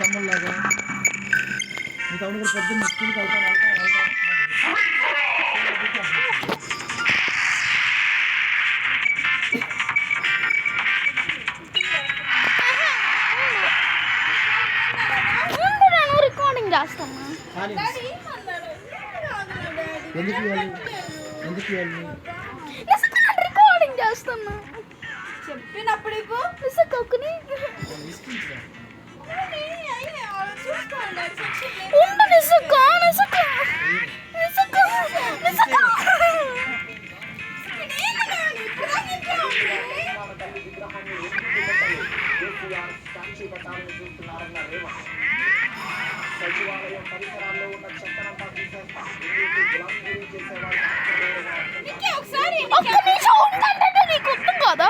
తమ్ముళ్ళలాగా మీ తమ్ముడు కూడా పొద్దున్న స్కూల్కి వెళ్తాను రికార్డింగ్ చేస్తాను. ఎందుకు రికార్డింగ్ చేస్తున్నా చెప్పినప్పుడు సచివాలయం పరిసరాల్లో ఉన్న చెత్తనంతా తీసేస్తా. ఒకసారి నీకు అర్థం కాదా?